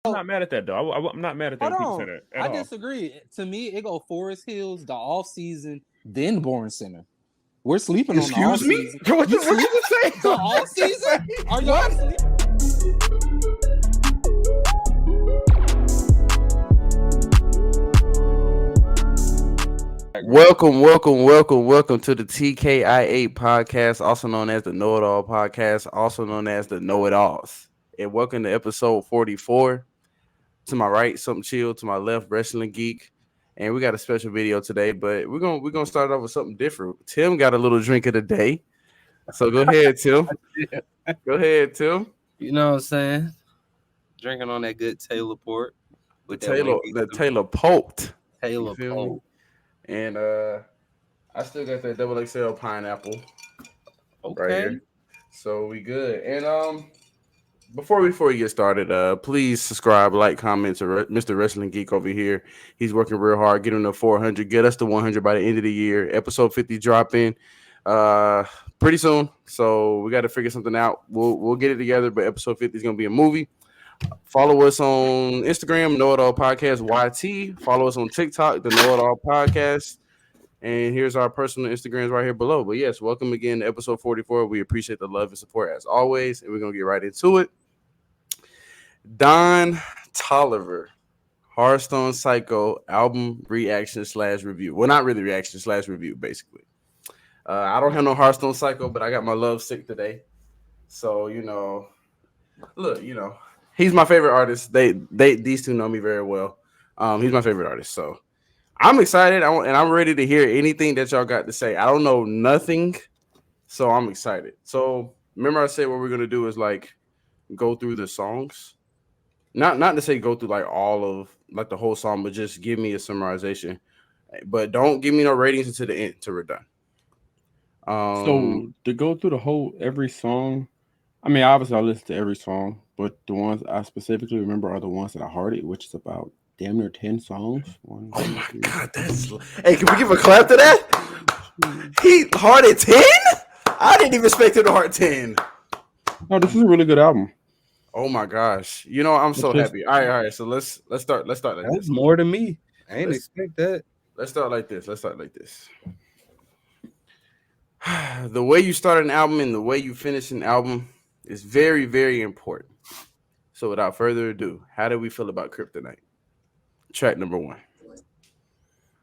I'm not mad at that though. I'm not mad at that Hold when people say on, that at I all. disagree. To me, it go Forest Hills, the off season, then Born Center. We're sleeping on the off Excuse me? season. What You you sleep just say? the off season? Are y'all What? sleep? Welcome to the TKIA podcast, also known as the Know It All podcast, also known as the Know It Alls. And welcome to episode 44. To my right, something chill. To my left, wrestling geek. And we got a special video today, but we're gonna start off with something different. Tim got a little drink of the day, so go ahead, Tim. Go ahead, Tim. You know what I'm saying? Drinking on that good Taylor port with that wingy The Taylor Poked. Taylor feel me? port. And I still got that double XL pineapple right Okay. here. So we good. And before we get started, please subscribe, like, comment to Mr. Wrestling Geek over here. He's working real hard, getting to 400, get us to 100 by the end of the year. Episode 50 dropping pretty soon. So we got to figure something out. We'll get it together, but episode 50 is gonna be a movie. Follow us on Instagram, Know It All Podcast YT. Follow us on TikTok, the Know It All Podcast. And here's our personal Instagrams right here below. But yes, welcome again to episode 44. We appreciate the love and support as always. And we're going to get right into it. Don Tolliver, Hardstone Psycho album reaction / review. Well, not really reaction / review, basically. I don't have no Hardstone Psycho, but I got my love sick today. So, look, he's my favorite artist. These two know me very well. He's my favorite artist. So I'm excited, and I'm ready to hear anything that y'all got to say. I don't know nothing, so I'm excited. So remember I said what we're gonna do is like go through the songs, not to say go through like all of like the whole song, but just give me a summarization. But don't give me no ratings until the end, till we're done. So to go through the whole every song, I mean, obviously I listen to every song, but the ones I specifically remember are the ones that I hearted, which is about damn near 10 songs. One, oh two, my three, god, hey, can we give a clap to that? He hearted 10? I didn't even expect him to heart 10. No, this is a really good album. Oh my gosh. I'm so happy. All right. So let's start like That's this. more than me. I ain't expect that. Let's start like this. The way you start an album and the way you finish an album is very, very important. So without further ado, how do we feel about Kryptonite? Track number 1.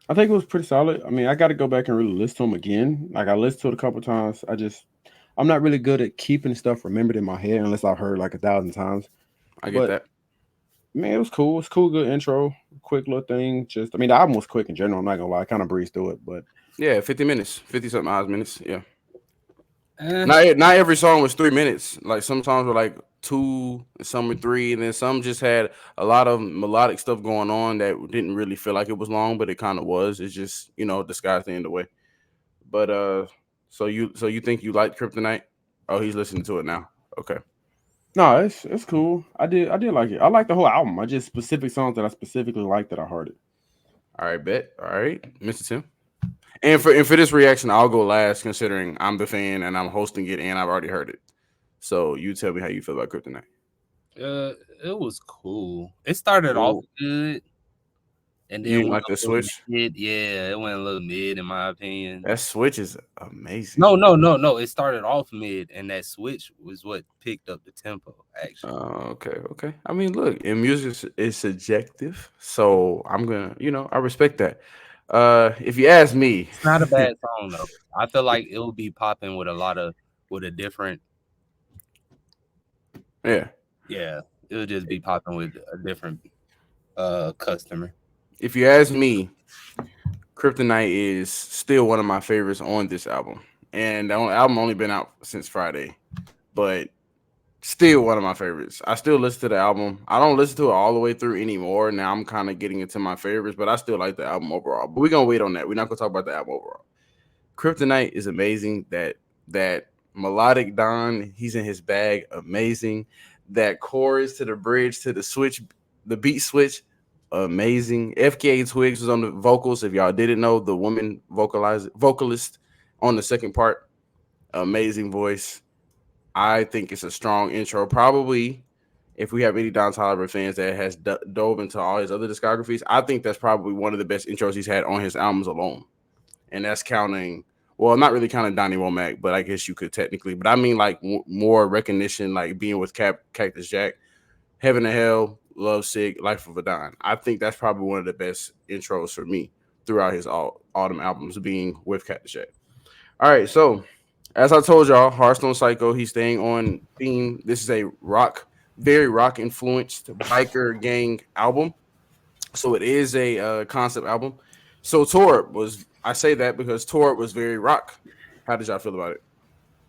I think it was pretty solid. I mean, I got to go back and really listen to them again. Like I listened to it a couple times. I'm not really good at keeping stuff remembered in my head unless I've heard like 1,000 times. I get that. Man, it was cool. It's cool, good intro, quick little thing. The album was quick in general. I'm not gonna lie, I kind of breezed through it, but yeah, 50 minutes, 50 something hours minutes. Yeah. Not every song was 3 minutes. Like some songs were like 2, some were 3, and then some just had a lot of melodic stuff going on that didn't really feel like it was long, but it kind of was. It's just disguised in the way. But so you think you liked Kryptonite? Oh, he's listening to it now. Okay. No, it's cool. I did like it. I like the whole album. I just specific songs that I specifically like that I heard it. All right, bet. All right, Mr. Tim. And for this reaction, I'll go last, considering I'm the fan and I'm hosting it, and I've already heard it. So you tell me how you feel about Kryptonite. It was cool. It started off good, and then you didn't like the switch. Yeah, it went a little mid in my opinion. That switch is amazing. No. It started off mid, and that switch was what picked up the tempo. Actually. Okay. I mean, look, and music is subjective, so I'm gonna, I respect that. If you ask me, it's not a bad song though. I feel like it will be popping with a different. Yeah, it would just be popping with a different customer. If you ask me, Kryptonite is still one of my favorites on this album, and the album only been out since Friday, but still one of my favorites. I still listen to the album. I don't listen to it all the way through anymore. Now I'm kind of getting into my favorites, but I still like the album overall. But we're gonna wait on that. We're not gonna talk about the album overall. Kryptonite is amazing. That melodic Don, he's in his bag. Amazing. That chorus to the bridge to the switch, the beat switch, amazing. FKA Twigs was on the vocals. If y'all didn't know, the woman vocalist on the second part, amazing voice. I think it's a strong intro. Probably if we have any Don Toliver fans that has dove into all his other discographies, I think that's probably one of the best intros he's had on his albums alone. And that's counting, well, not really counting Donnie Womack, but I guess you could technically. But I mean, like more recognition, like being with Cactus Jack, Heaven and Hell, Love Sick, Life of a Don. I think that's probably one of the best intros for me throughout his autumn albums, being with Cactus Jack. All right, so as I told y'all, Hardstone Psycho, he's staying on theme. This is a very rock influenced biker gang album. So it is a concept album. So Torb I say that because Torb was very rock. How did y'all feel about it?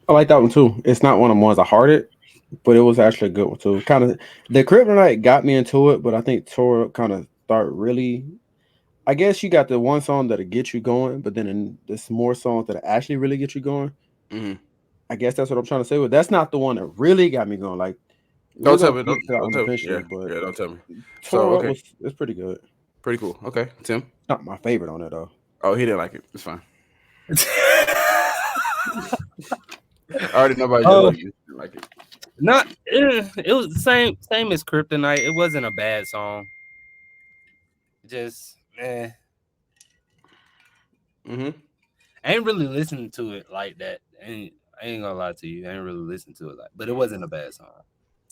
I like that one too. It's not one of the ones I hearted, but it was actually a good one too. Kind of the Kryptonite got me into it, but I think Torb kind of start really. I guess you got the one song that'll get you going, but then there's more songs that actually really get you going. Mm-hmm. I guess that's what I'm trying to say. But that's not the one that really got me going. Like, Don't we're tell gonna me. get to that Don't one tell me. eventually, but Yeah, don't tell me. So Tore Up okay, was it's pretty good. pretty cool. Okay, Tim. Not my favorite on it though. Oh, he didn't like it. It's fine. I already know about your love. You didn't like it. Not it was the same as Kryptonite. It wasn't a bad song. Just Mm-hmm. I ain't really listening to it like that. I ain't gonna lie to you. I ain't really listened to it but it wasn't a bad song.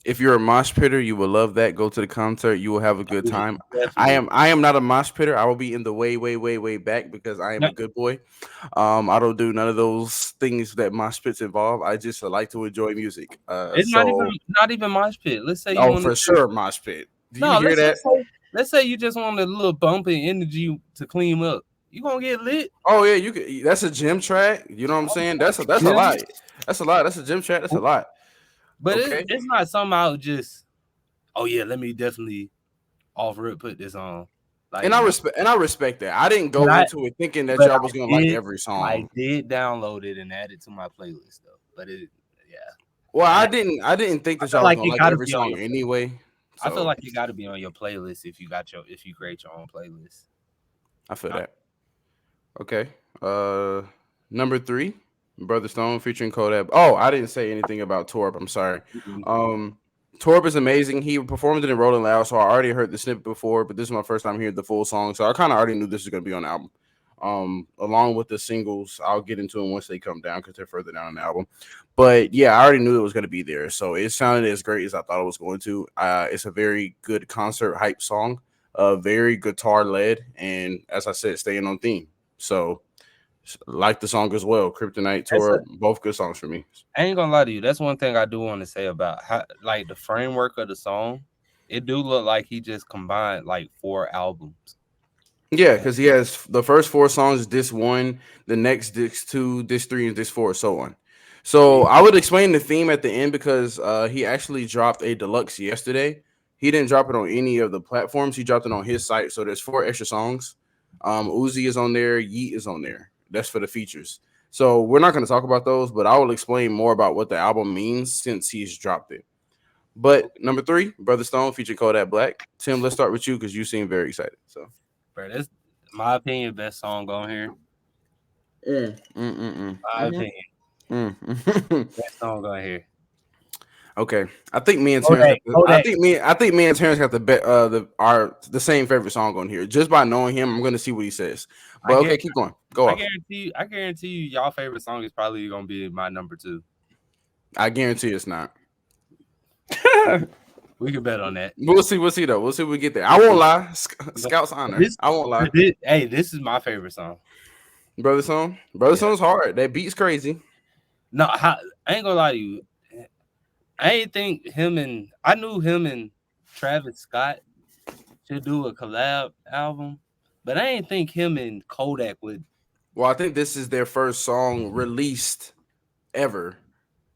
If you're a mosh pitter, you will love that. Go to the concert. You will have a good time. Definitely. I am not a mosh pitter. I will be in the way back because I am a good boy. I don't do none of those things that mosh pits involve. I just like to enjoy music. It's not even mosh pit. Let's say you oh, want for sure, mosh pit. Do you no. hear that? Let's say you just want a little bump in energy to clean up. You gonna get lit. Oh yeah, you could. That's a gym track. You know what I'm saying? That's a lot. That's a lot. That's a gym track. That's a lot. But Okay. it's not somehow just. Oh yeah, let me definitely offer it. Put this on. Like, And I respect that. I didn't go into it thinking that y'all was gonna like every song. I did download it and add it to my playlist though. But Well, I didn't think that y'all was gonna like every song anyway. So. I feel like you got to be on your playlist if you create your own playlist. I feel that. Okay. Number 3, Brother Stone featuring Kodak. Oh, I didn't say anything about Torb. I'm sorry. Torb is amazing. He performed it in Rolling Loud, so I already heard the snippet before, but this is my first time hearing the full song, so I kind of already knew this was going to be on the album. Along with the singles, I'll get into them once they come down because they're further down on the album. But yeah, I already knew it was going to be there, so it sounded as great as I thought it was going to. It's a very good concert hype song, very guitar led, and as I said, staying on theme. So like the song as well. Kryptonite, Tour, both good songs for me. I ain't gonna lie to you. That's one thing I do want to say about how, like, the framework of the song. It do look like he just combined like 4 albums. Yeah, because he has the first 4 songs, disc 1, the next disc 2, disc 3, and disc 4, so on. So I would explain the theme at the end because he actually dropped a deluxe yesterday. He didn't drop it on any of the platforms. He dropped it on his site. So there's 4 extra songs. Uzi is on there. Yeet is on there. That's for the features. So we're not going to talk about those, but I will explain more about what the album means since he's dropped it. But number 3, Brother Stone featuring Kodak Black. Tim, let's start with you because you seem very excited. So, bro, that's my opinion. Best song on here. My opinion. Best song on here. Okay, I think me and Terrence. I think me and Terrence got the same favorite song on here. Just by knowing him, I'm going to see what he says. But okay, keep going. Go off. I guarantee you, y'all favorite song is probably going to be my number 2. I guarantee it's not. We can bet on that. We'll see though. We'll see if we get there. I won't lie. Scout's honor. I won't lie. This is my favorite song. Brother Song's hard. That beat's crazy. No, I ain't gonna lie to you. I ain't think I knew him and Travis Scott should do a collab album, but I ain't think him and Kodak would. Well, I think this is their first song released ever.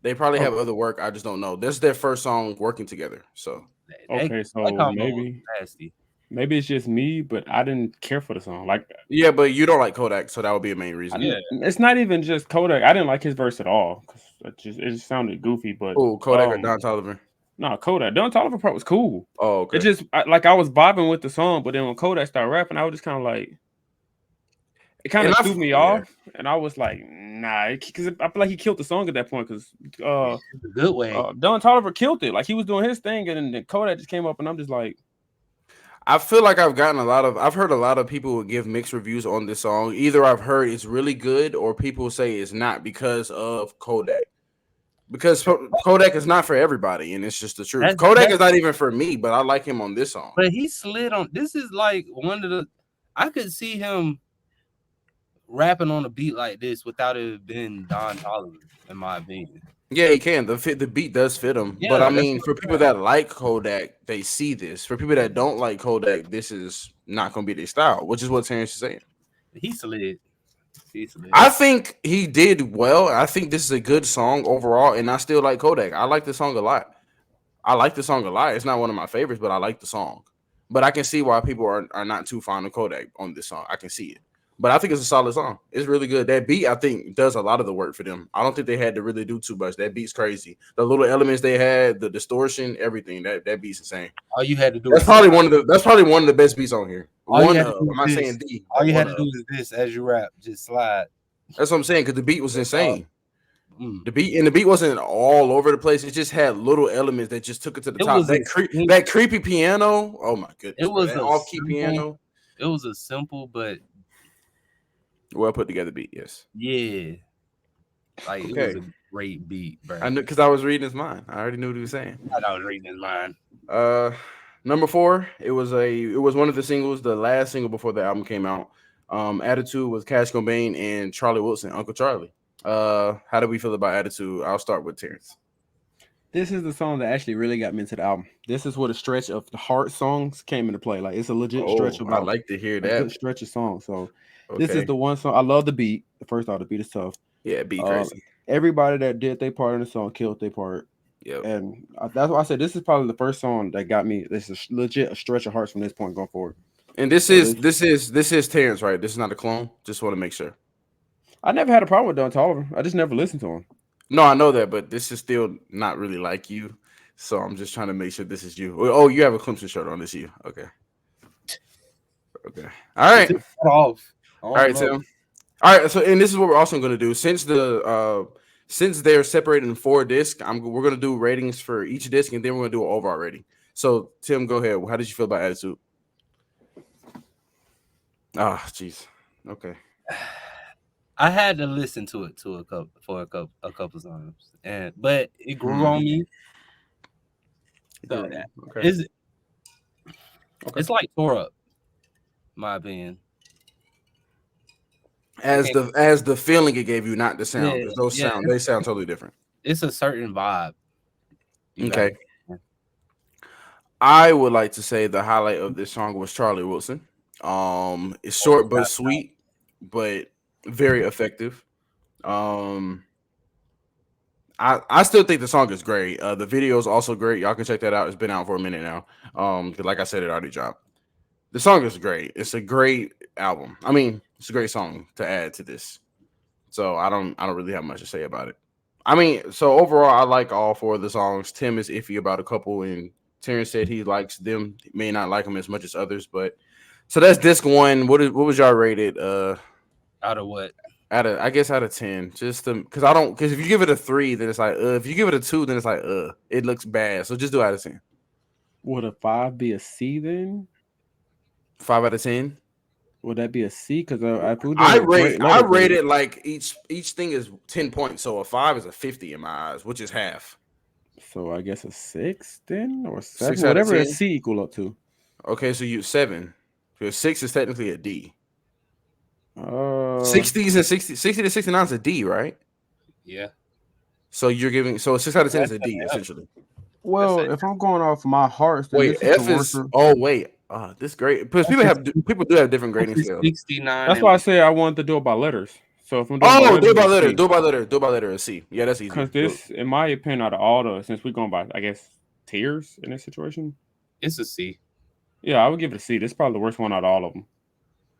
They probably have other work. I just don't know. This is their first song working together. So okay, so maybe it's just me, but I didn't care for the song. Like, yeah, but you don't like Kodak, so that would be a main reason. Yeah, it's not even just Kodak. I didn't like his verse at all because it just sounded goofy. But Kodak or Don Toliver? No, Kodak. Don Toliver part was cool. Oh, okay. It just I was vibing with the song, but then when Kodak started rapping, I was just kind of like, it kind And of I threw me off, and I was like, nah, because I feel like he killed the song at that point. Because It's a good way. Don Tolliver killed it, like he was doing his thing, and then Kodak just came up, and I'm just like, I feel like I've heard a lot of people give mixed reviews on this song. Either I've heard it's really good, or people say it's not because of Kodak. Because Kodak is not for everybody, and it's just the truth. Kodak is not even for me, but I like him on this song. But he slid on. This is like one of the. I could see him rapping on a beat like this without it being Don Toliver, in my opinion. Yeah, he can. The beat does fit him. Yeah, but I that's mean, for people that like Kodak, they see this. For people that don't like Kodak, this is not going to be their style, which is what Terrence is saying. He slid. I think he did well. I think this is a good song overall, and I still like Kodak. I like the song a lot. It's not one of my favorites, but I like the song. But I can see why people are not too fond of Kodak on this song. I can see it. But I think it's a solid song. It's really good. That beat, I think, does a lot of the work for them. I don't think they had to really do too much. That beat's crazy. The little elements they had, the distortion, everything. That beat's insane. All you had to do. That's probably one of the best beats on here. I'm not saying D. All you had to do is this as you rap, just slide. That's what I'm saying, because the beat was insane. The beat wasn't all over the place. It just had little elements that just took it to the top. That creepy piano. Oh my goodness! It was an off-key piano. It was a simple but well put together beat. Yes. Yeah. Like it was a great beat, bro. I knew because I was reading his mind. I already knew what he was saying. I was reading his mind. Number 4. It was one of the singles, the last single before the album came out. Attitude was Cash Cobain and Charlie Wilson, Uncle Charlie. How do we feel about Attitude? I'll start with Terrence. This is the song that actually really got me into the album. This is where the stretch of the hard songs came into play. Like it's a legit stretch about. I like to hear that. A good stretch of song. So this is the one song. I love the beat. First off, the beat is tough. Yeah, beat crazy. Everybody that did their part in the song killed their part. Yep. And that's why I said this is probably the first song that got me. This is legit a stretch of hearts from this point going forward. And this is Terrence, right? This is not a clone. Just want to make sure. I never had a problem with Don Toliver. I just never listened to him. No, I know that, but this is still not really like you. So I'm just trying to make sure this is you. Oh, you have a Clemson shirt on. This you. Okay. All right. All right, Tim. All right. So, and this is what we're also going to do. Since they're separated in 4 discs, we're going to do ratings for each disc, and then we're going to do an overall rating. So, Tim, go ahead. How did you feel about Attitude? Jeez. Okay. I had to listen to it a couple times, but it grew on me. So it's like tore up, in my opinion. As the feeling it gave you, not the sound. Yeah, they sound totally different. It's a certain vibe. Okay. I would like to say the highlight of this song was Charlie Wilson. It's short but sweet, but very effective. I still think the song is great. The video is also great. Y'all can check that out. It's been out for a minute now. Like I said, it already dropped. The song is great. It's a great album. I mean, it's a great song to add to this. So I don't really have much to say about it. I mean, so overall, I like all 4 of the songs. Tim is iffy about a couple, and Terrence said he likes them. He may not like them as much as others, but so that's disc 1. What was y'all rated? Out of what? Out of 10. Just because if you give it a 3, then it's like if you give it a 2, then it's like it looks bad. So just do out of 10. Would a 5 be a C then? 5 out of 10. Would that be a C? Because I rate it like each thing is 10 points. So a 5 is a 50 in my eyes, which is half. So I guess a 6 then, or 7, whatever a C equal up to. Okay, so you 7. Because 6 is technically a D. 60 to 69 is a D, right? Yeah. So you're giving a 6 out of 10 is a D essentially. Well, if I'm going off my heart, wait, F is this great because people do have different grading scales. 69. That's why I say I wanted to do it by letters. So if I'm doing do it by letter, a C. Yeah, that's easy. Because this, in my opinion, out of all since we're going by, I guess, tiers in this situation, it's a C. Yeah, I would give it a C. This is probably the worst one out of all of them.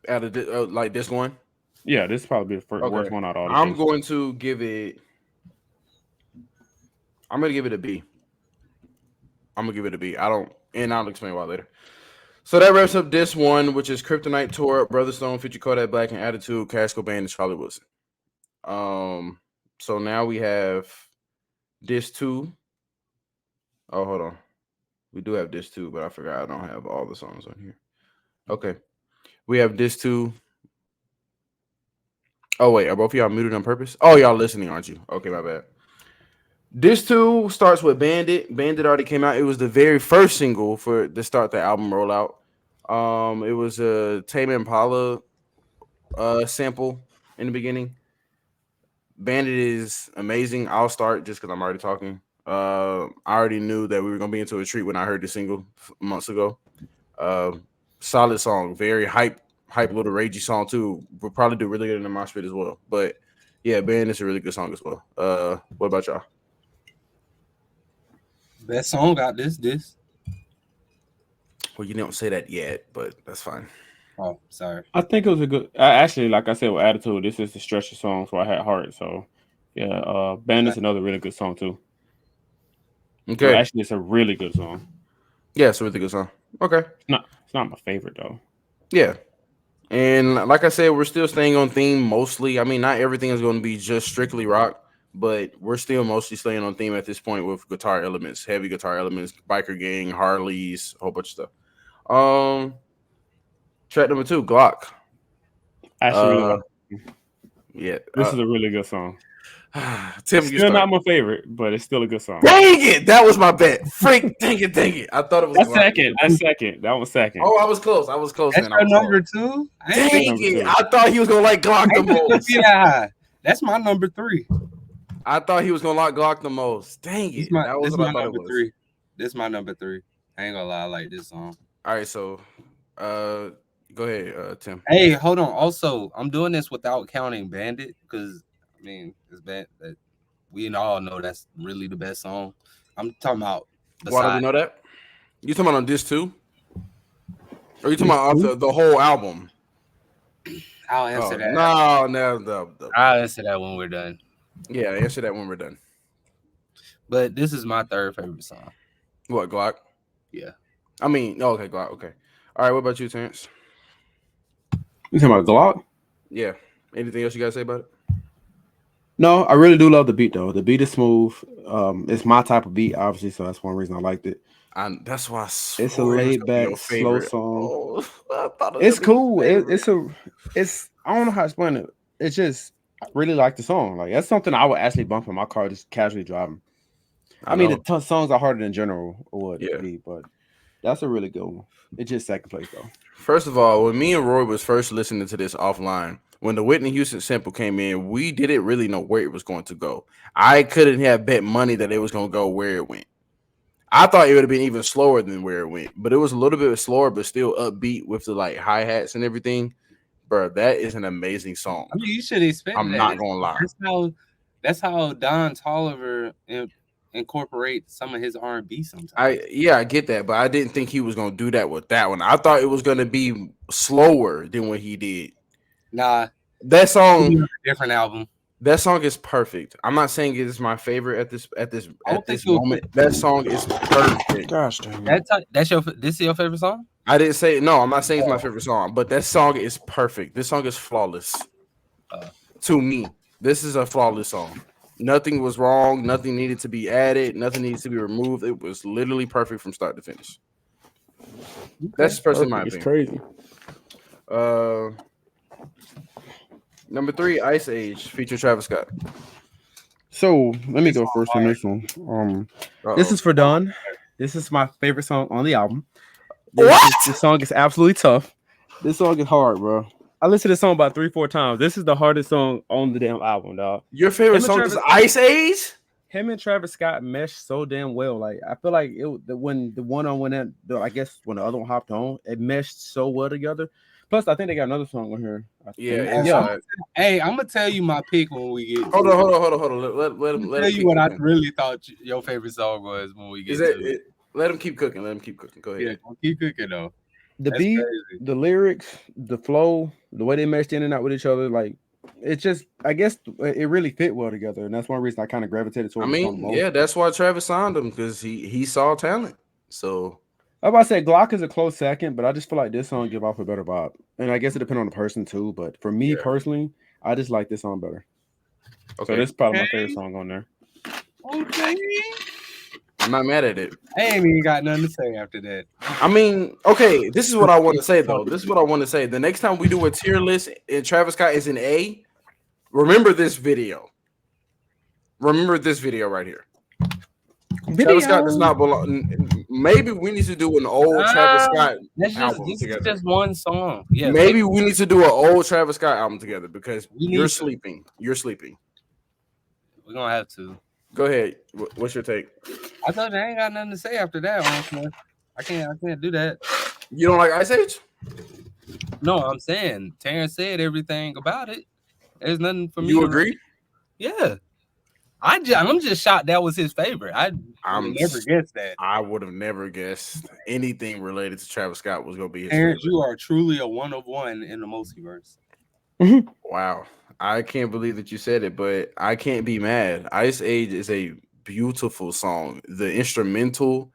Out of like this one? Yeah, this is probably the worst one out of all. I'm going to give it a B. I'll explain why later. So that wraps up this one, which is Kryptonite Tour, Brother Stone, Future Kodak Black, and Attitude, Cash Cobain, and Charlie Wilson. So now we have this 2. Oh, hold on. We do have this 2, but I forgot I don't have all the songs on here. Okay. We have this 2. Oh, wait. Are both of y'all muted on purpose? Oh, y'all listening, aren't you? Okay, my bad. This 2 starts with Bandit. Bandit already came out. It was the very first single for to start the album rollout. It was a Tame Impala sample in the beginning. Bandit is amazing. I'll start just because I'm already talking. I already knew that we were gonna be into a treat when I heard the single months ago. Solid song, very hype little ragey song too. We'll probably do really good in the mosh pit as well. But yeah, Bandit's a really good song as well. What about y'all? Best song got this. Well, you don't say that yet, but that's fine. Oh, sorry. I think it was a good. Actually, like I said with Attitude, this is the stretch of song, so I had Heart. So yeah, Bandit's another really good song too. Okay, So actually, it's a really good song. Yeah, it's a really good song. Okay, it's not my favorite though. Yeah, and like I said, we're still staying on theme mostly. I mean, not everything is going to be just strictly rock, but we're still mostly staying on theme at this point with guitar elements, heavy guitar elements, biker gang, Harleys, a whole bunch of stuff. Track number 2, Glock. I actually really like it. Yeah, this is a really good song. Tim, it's still not my favorite, but it's still a good song. Dang it! That was my bet. Freak! Dang it! I thought it was. That's second. That's second. That was second. Oh, I was close. That's your number 2. Dang it! I thought he was gonna like Glock the most. That's my number 3. I thought he was gonna like Glock the most. Dang it! That was what I thought it was. 3. This is my number 3. I ain't gonna lie, I like this song. All right, so go ahead, Tim. Hey, hold on. Also, I'm doing this without counting Bandit because I mean it's bad that we all know that's really the best song. I'm talking about. Why do we know that? You talking about on this too? Or you talking about the whole album? I'll answer that. No. I'll answer that when we're done. Yeah, answer that when we're done. But this is my 3rd favorite song. What, Glock? Yeah. I mean, okay, Glock. Okay. All right. What about you, Terrence? You talking about Glock? Yeah. Anything else you gotta say about it? No, I really do love the beat though. The beat is smooth. It's my type of beat, obviously, so that's one reason I liked it. That's why it's a laid back, slow song. It's cool. It's I don't know how to explain it. It's just I really like the song. Like that's something I would actually bump in my car just casually driving. I mean, the songs are harder than general would be, but that's a really good one. It's just second place though. First of all, when me and Roy was first listening to this offline, when the Whitney Houston sample came in, we didn't really know where it was going to go. I couldn't have bet money that it was going to go where it went. I thought it would have been even slower than where it went, but it was a little bit slower, but still upbeat with the like hi-hats and everything. Bro, that is an amazing song. I mean, you should expect I'm not going to lie. That's how Don Toliver incorporate some of his R&B sometimes. I get that, but I didn't think he was going to do that with that one. I thought it was going to be slower than what he did. Nah, that song, different album. That song is perfect. I'm not saying it is my favorite at this moment. That song is perfect. Gosh dang. This is your favorite song? I didn't say no. I'm not saying it's my favorite song, but that song is perfect. This song is flawless. To me, this is a flawless song. Nothing was wrong. Nothing needed to be added. Nothing needs to be removed. It was literally perfect from start to finish. That's personally my opinion. It's crazy. Number 3, Ice Age, feature Travis Scott. So let me go first on this one. This is for Don. This is my favorite song on the album. This song is absolutely tough. This song is hard, bro. I listened to this song about 3-4 times. This is the hardest song on the damn album, dog. Your favorite song is Ice Age? Him and Travis Scott meshed so damn well. Like I feel like when the one on when I guess when the other one hopped on, it meshed so well together. Plus, I think they got another song on here. Hey, I'm gonna tell you my pick when we get. Hold on. Let him tell you what I really thought your favorite song was when we get to it. Let him keep cooking. Go ahead. Yeah, keep cooking though. The beat, the lyrics, the flow, the way they meshed in and out with each other, like it's just, I guess it really fit well together, and that's one reason I kind of gravitated towards. That's why Travis signed him because he saw talent. So I was about to say Glock is a close second, but I just feel like this song give off a better vibe. And I guess it depends on the person too. But for me Yeah. personally, I just like this song better. So Okay. this is probably my favorite song on there. Okay. I'm not mad at it. I ain't even got nothing to say after that. I mean, okay, this is what I want to say though. This is what I want to say. The next time we do a tier list and Travis Scott is an A, remember this video. Remember this video right here. Travis Scott does not belong. Maybe we need to do an old Travis Scott album This together. is just one song. Yeah, Maybe we need to do an old Travis Scott album together because you're to. sleeping. You're sleeping. We're gonna have to. Go ahead. What's your take? I told you I ain't got nothing to say after that one. I can't do that. You don't like Ice Age? No, I'm saying Terrence said everything about it. There's nothing for me. You agree? Yeah. I'm just shocked that was his favorite. I'm never guessed that. I would have never guessed anything related to Travis Scott was gonna be his Terrence, favorite. you are truly a one of one in the multiverse. Wow. I can't believe that you said it, but I can't be mad. Ice Age is a beautiful song. The instrumental,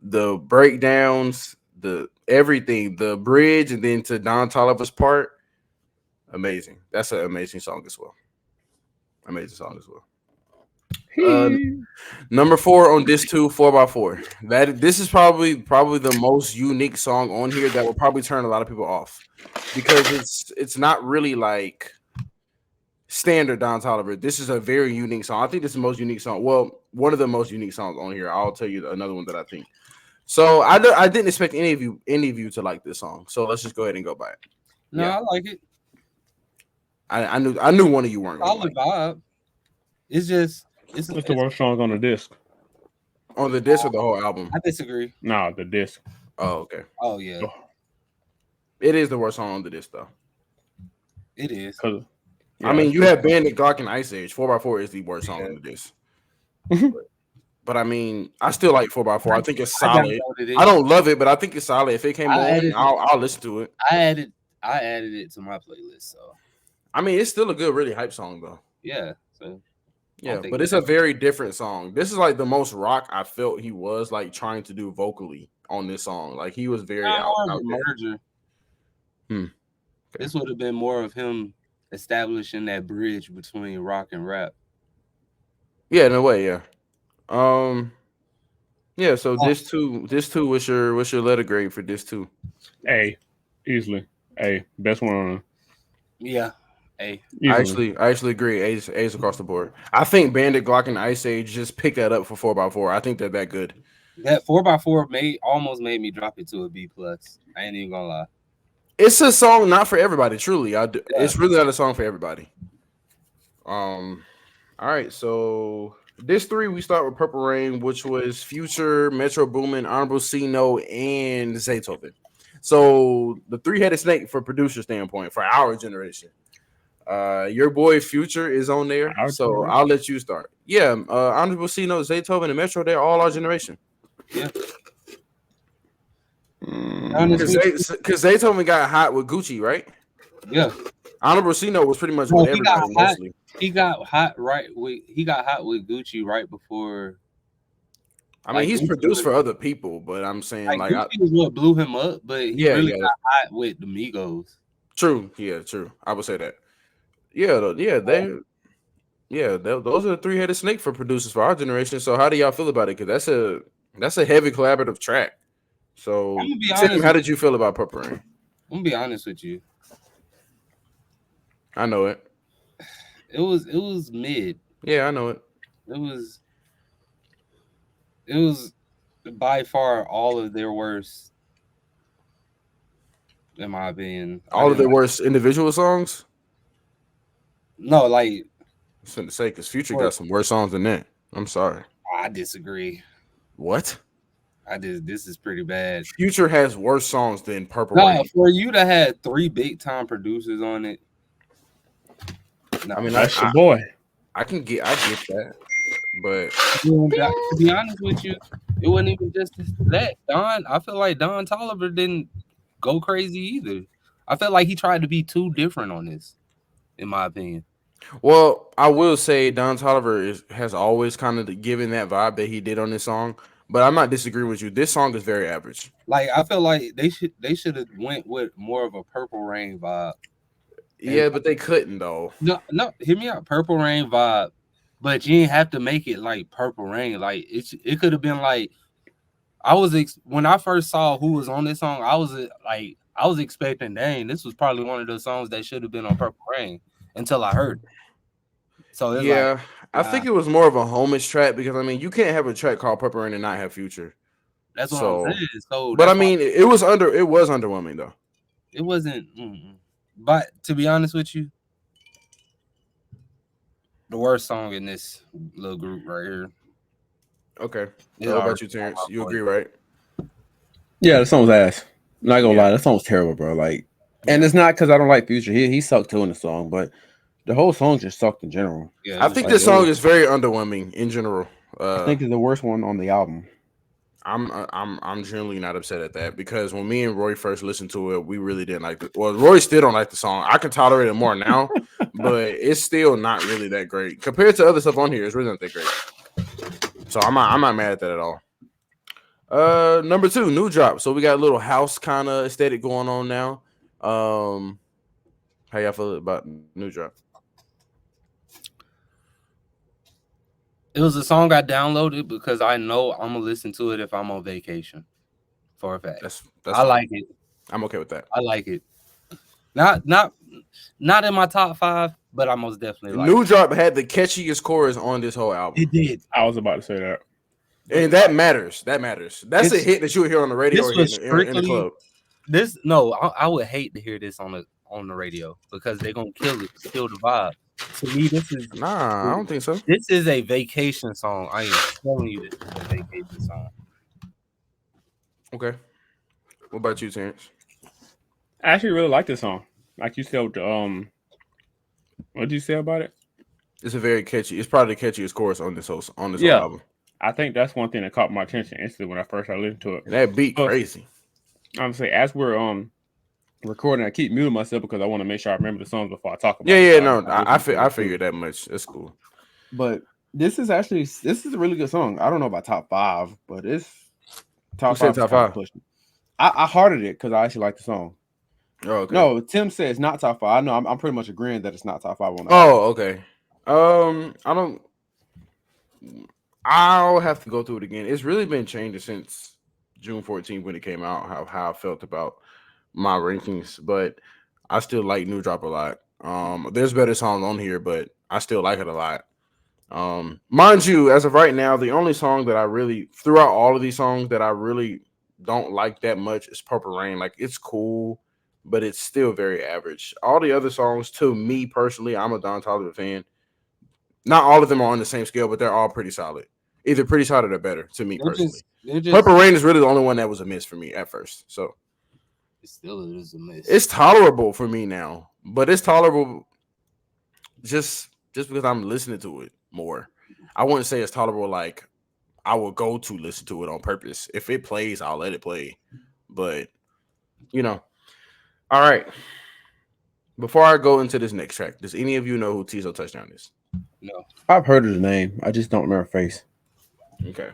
the breakdowns, the everything, the bridge, and then to Don Toliver's part, amazing. That's an amazing song as well. Amazing song as well. Number 4 on this 4x4. This is probably the most unique song on here that will probably turn a lot of people off because it's not really like standard Don Toliver. This is a very unique song. I think this is the most unique song. Well, one of the most unique songs on here. I'll tell you another one that I think. So I didn't expect any of you to like this song. So let's just go ahead and go by it. No, yeah. I like it. I knew one of you weren't. Solid vibe. It's just it's the worst song on the disc. On the disc or the whole album? I disagree. No, the disc. Oh, okay. Oh yeah. It is the worst song on the disc though. It is. Yeah, I mean, you have Bandit, Glock, and Ice Age. 4x4 is the worst song on the disc. But I mean, I still like 4x4. I think it's solid. I don't love it, but I think it's solid. If it came on, I'll listen to it. I added it to my playlist. So I mean, it's still a good, really hype song though. Yeah. So yeah, but it's a very different song. This is like the most rock I felt he was like trying to do vocally on this song. Like he was very out merger. Okay. This would have been more of him establishing that bridge between rock and rap. Yeah, in a way, yeah. Yeah, so this two, what's your letter grade for this two? A, easily. A, best one on. Yeah, A. Easily. I actually agree. A's across the board. I think Bandit, Glock, and Ice Age just picked that up for 4x4. I think they're that good. That 4x4 almost made me drop it to a B+. I ain't even gonna lie. It's a song not for everybody. Truly, it's really not a song for everybody. All right, so this 3 we start with Purple Rain, which was Future, Metro Boomin, Honorable C No, and Zaytoven. So the 3-headed snake for producer standpoint for our generation. Your boy Future is on there, so I'll let you start. Yeah, Honorable C No, Zaytoven, and Metro, they're all our generation. Yeah. Because Zaytoven got hot with Gucci, right? Yeah. Honorable C No was pretty much with everybody mostly. He got hot with Gucci right before. I mean, he's produced for other people, but I'm saying like Gucci was what blew him up, but he really got hot with the Migos. True, yeah, true. I would say that. Those are the 3-headed snake for producers for our generation. So how do y'all feel about it? Because that's a heavy collaborative track. So Tim, how did you feel about Purple Rain? I'm gonna be honest with you. I know it. It was mid. Yeah, I know it. It was by far all of their worst, in my opinion. All of their worst individual songs? No, like I was going to say, because Future got some worse songs than that. I'm sorry. I disagree. What? This is pretty bad. Future has worse songs than Purple Rain. For you to have 3 big time producers on it. I mean, that's your boy. I get that, but to be honest with you, it wasn't even just that. I feel like Don Toliver didn't go crazy either. I felt like he tried to be too different on this, in my opinion. Well, I will say Don Toliver has always kind of given that vibe that he did on this song, But I'm not disagreeing with you. This song is very average. Like I feel like they should have went with more of a Purple Rain vibe. And Yeah, but they couldn't though. no, hear me out. Purple Rain vibe, but you didn't have to make it like Purple Rain. Like it could have been like when I first saw who was on this song, I was expecting, dang, this was probably one of those songs that should have been on Purple Rain until I heard it. So it's like, Yeah, I nah, think it was more of a homage track because I mean you can't have a track called Purple Rain and not have Future. that's what I'm So, saying. So but I that's why mean it was underwhelming though. it wasn't. But to be honest with you, the worst song in this little group right here. Okay. It What about already you, on Terrence? my You voice. agree, right? Yeah, the song's ass. Not gonna Yeah. lie, that song's terrible, bro. Like, and Yeah. it's not because I don't like Future. He sucked too in the song, but the whole song just sucked in general. Yeah, I it was think Like, this it song was, is very underwhelming in general. I think it's the worst one on the album. I'm generally not upset at that because when me and Roy first listened to it, we really didn't like it. Well, Roy still don't like the song. I can tolerate it more now, but it's still not really that great compared to other stuff on here. It's really not that great. So I'm not mad at that at all. Number 2, new drop. So we got a little house kind of aesthetic going on now. How y'all feel about new drop? It was a song I downloaded because I know I'm gonna listen to it if I'm on vacation. For a fact, That's I fine. like it. I'm okay with that. I like it. Not in my top 5, but I most definitely like New it. drop had the catchiest chorus on this whole album. It did. I was about to say that. And that matters. That matters. That's a It's- hit that you would hear on the radio This or was in the strictly club. this. No, I would hate to hear this on the radio because they're gonna kill the vibe. To me, Nah, I don't think so. this is a vacation song. I am telling you, this is a vacation song. Okay. What about you, Terrence? I actually really like this song. Like you said, what did you say about it? It's a very catchy. It's probably the catchiest chorus on this whole Yeah. album. I think that's one thing that caught my attention instantly when I first started listening to it. And that beat But- crazy. I'm saying as we're recording, I keep muting myself because I want to make sure I remember the songs before I talk about it. Yeah, So no, I listen to it too. figured that much. That's cool. But this is a really good song. I don't know about top 5, but it's top Who said 5. top 5? Pushing. I hearted it because I actually like the song. Oh, okay. No, Tim says not top 5. I know I'm pretty much agreeing that it's not top 5 on that. Oh, okay. I'll have to go through it again. It's really been changing since June 14th when it came out, how I felt about my rankings, but I still like New Drop a lot. There's better songs on here, but I still like it a lot. Mind you, as of right now, the only song that I really throughout all of these songs that I really don't like that much is Purple Rain. Like it's cool, but it's still very average. All the other songs, to me personally, I'm a Don Toliver fan. Not all of them are on the same scale, but they're all pretty solid. Either pretty solid or better to me personally. Purple Rain is really the only one that was a miss for me at first. So It still is a miss. it's tolerable for me now, but it's tolerable just because I'm listening to it more. I wouldn't say it's tolerable like I will go to listen to it on purpose. If it plays, I'll let it play. But all right. Before I go into this next track, does any of you know who Tizo Touchdown is? No. I've heard of the name. I just don't remember her face. Okay.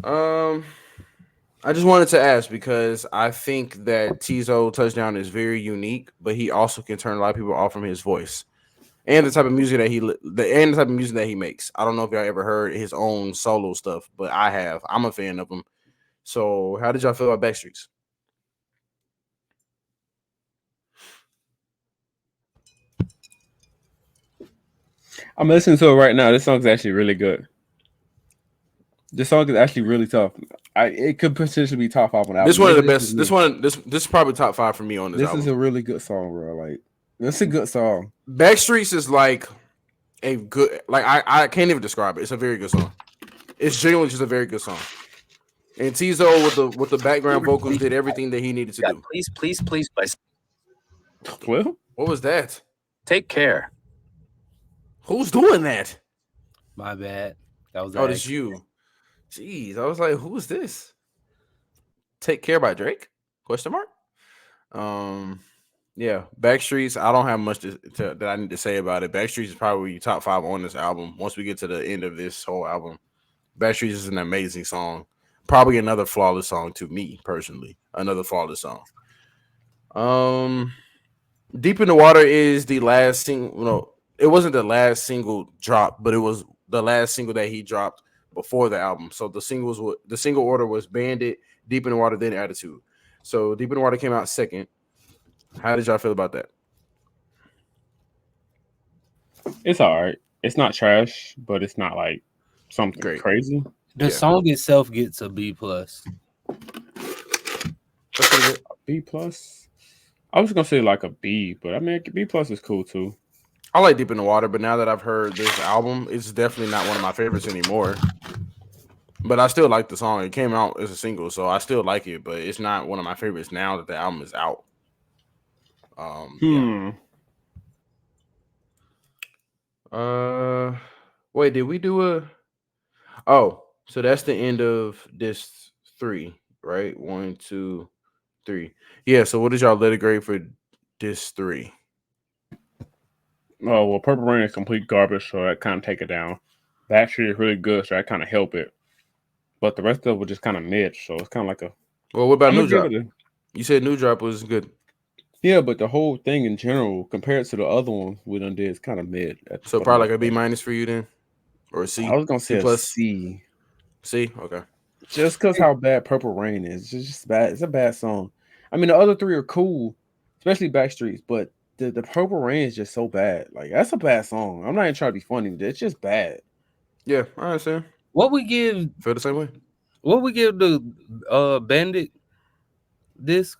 I just wanted to ask because I think that Tizo Touchdown is very unique, but he also can turn a lot of people off from his voice and the type of music that he makes. I don't know if y'all ever heard his own solo stuff, but I have. I'm a fan of him. So, how did y'all feel about Backstreets? I'm listening to it right now. This song's actually really good. This song is actually really tough. It could potentially be top 5 on the album. This one of the Maybe best. This is probably top 5 for me on this album. This is a really good song, bro. Like this is a good song. Backstreets is like a good. Like I can't even describe it. It's a very good song. It's genuinely just a very good song. And Tizo with the background vocals did everything that he needed to do. Please, Well, What was that? take care. Who's doing that? My bad. That was Oh, it's you. Jeez, I was like, who is this? Take Care by Drake? Question mark. Yeah, Backstreets. I don't have much that I need to say about it. Backstreets is probably top 5 on this album. Once we get to the end of this whole album, Backstreets is an amazing song. Probably another flawless song to me personally. Another flawless song. Um, Deep in the Water is the last single. No, it wasn't the last single drop, but it was the last single that he dropped before the album. So the single order was Bandit, Deep in the Water, then Attitude. So Deep in the Water came out second. How did y'all feel about that? It's all right. It's not trash, but it's not like something Great. crazy. The song itself gets a B plus. B plus. I was gonna say like a B, but I mean B plus is cool too. I like Deep in the Water, but now that I've heard this album, it's definitely not one of my favorites anymore. But I still like the song. It came out as a single, so I still like it, but it's not one of my favorites now that the album is out. Yeah. Wait, did we do a? Oh, so that's the end of this 3, right? 1, 2, 3. Yeah. So what did y'all let it grade for this 3? Oh well, Purple Rain is complete garbage, so that kind of take it down. Backstreet is really good, so that kind of help it. But the rest of it was just kind of mid, so it's kind of like a. Well, what about I'm New gonna give Drop? it You said New Drop was good. Yeah, but the whole thing in general, compared to the other ones we done did, is kind of mid. So For the probably most like a B part. minus for you then, or a C. I was gonna say C a plus. C, C. Okay. just because how bad Purple Rain is. It's just bad. It's a bad song. I mean, the other three are cool, especially Backstreets, but the Purple Rain is just so bad. Like that's a bad song. I'm not even trying to be funny. It's just bad. Yeah, I understand. What we give? Feel the same way. What we give the Bandit disc?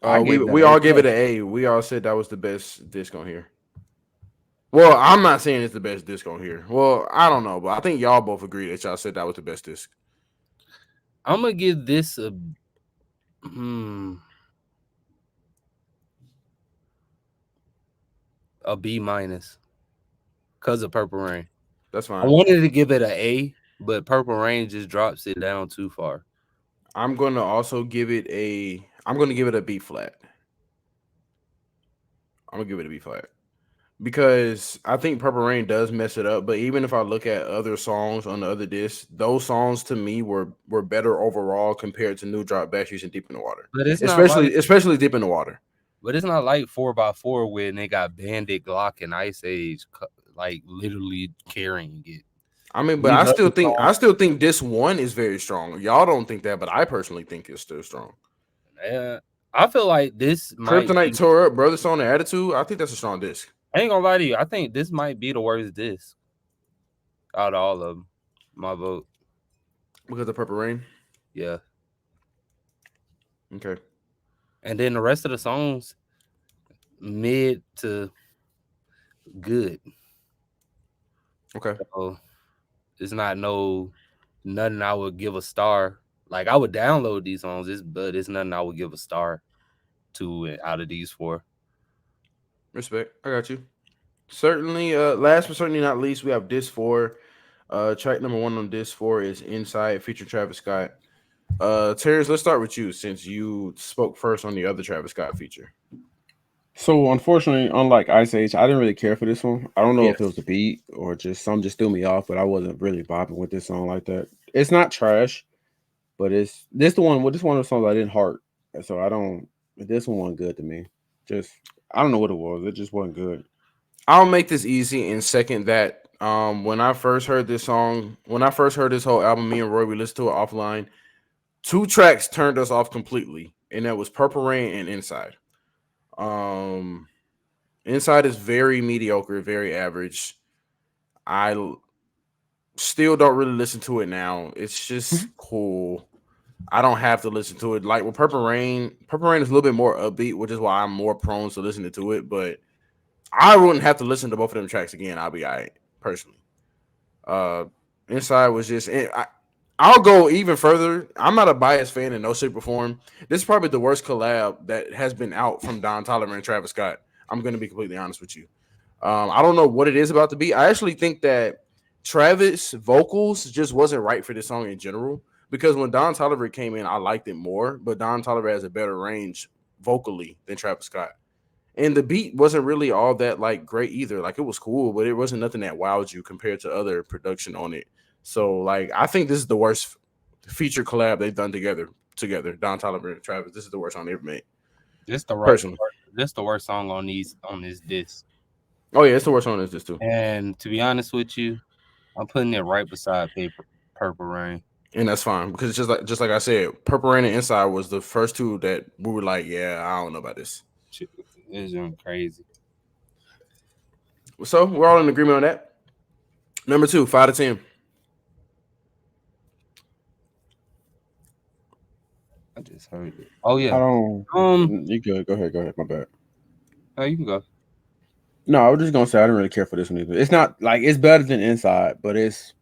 I gave that We A all gave it plus. an A. We all said that was the best disc on here. Well, I'm not saying it's the best disc on here. Well, I don't know, but I think y'all both agree that y'all said that was the best disc. I'm gonna give this a B minus because of Purple Rain. That's fine. I wanted to give it an A, but Purple Rain just drops it down too far. I'm gonna also give it a. I'm gonna give it a B flat. I'm gonna give it a B flat because I think Purple Rain does mess it up. But even if I look at other songs on the other discs, those songs to me were better overall compared to New Drop, Backstreets, and Deep in the Water. But it's not like, Especially Deep in the Water. But it's not like 4x4 when they got Bandit, Glock, and Ice Age like literally carrying it. I mean, but I still think this one is very strong. Y'all don't think that, but I personally think it's still strong. I feel like this Kryptonite tore up, Brother Song and Attitude. I think that's a strong disc. I ain't gonna lie to you. I think this might be the worst disc out of all of them. My vote. Because of Purple Rain? Yeah. Okay. And then the rest of the songs, mid to good. Okay. So it's not nothing I would give a star. Like I would download these songs, but it's nothing I would give a star to out of these 4. Respect. I got you. Certainly, last but certainly not least, we have Disc 4. Track number 1 on Disc 4 is Inside, featuring Travis Scott. Terrence, let's start with you since you spoke first on the other Travis Scott feature. So unfortunately, unlike Ice Age, I didn't really care for this one. I don't know if it was the beat or just something just threw me off, but I wasn't really bopping with this song like that. It's not trash, but it's this one of the songs I didn't heart. So I don't. This one wasn't good to me. Just I don't know what it was. It just wasn't good. I'll make this easy and second that. When I first heard this song, when I first heard this whole album, me and Roy, we listened to it offline. 2 tracks turned us off completely, and that was Purple Rain and Inside. Inside is very mediocre, very average. I still don't really listen to it now. It's just cool. I don't have to listen to it. Like with Purple Rain is a little bit more upbeat, which is why I'm more prone to listening to it. But I wouldn't have to listen to both of them tracks again. I'll be all right, personally. Inside was just I'll go even further. I'm not a biased fan in no shape or form. This is probably the worst collab that has been out from Don Toliver and Travis Scott. I'm going to be completely honest with you. I don't know what it is about the beat. I actually think that Travis' vocals just wasn't right for this song in general. Because when Don Toliver came in, I liked it more. But Don Toliver has a better range vocally than Travis Scott. And the beat wasn't really all that like great either. Like it was cool, but it wasn't nothing that wowed you compared to other production on it. So like I think this is the worst feature collab they've done together. Don Toliver and Travis. This is the worst song they ever made. This the right. Personally. This the worst song on this disc. Oh yeah, it's the worst song on this too. And to be honest with you, I'm putting it right beside Purple Rain. And that's fine because it's just like I said, Purple Rain and Inside was the first two that we were like, yeah, I don't know about this. It's crazy. So we're all in agreement on that. Number 2, 5 to 10. I just heard it. Oh I yeah. don't. You good? Go ahead. My bad. Oh, you can go. No, I was just gonna say I didn't really care for this one either. It's not like it's better than Inside, but it's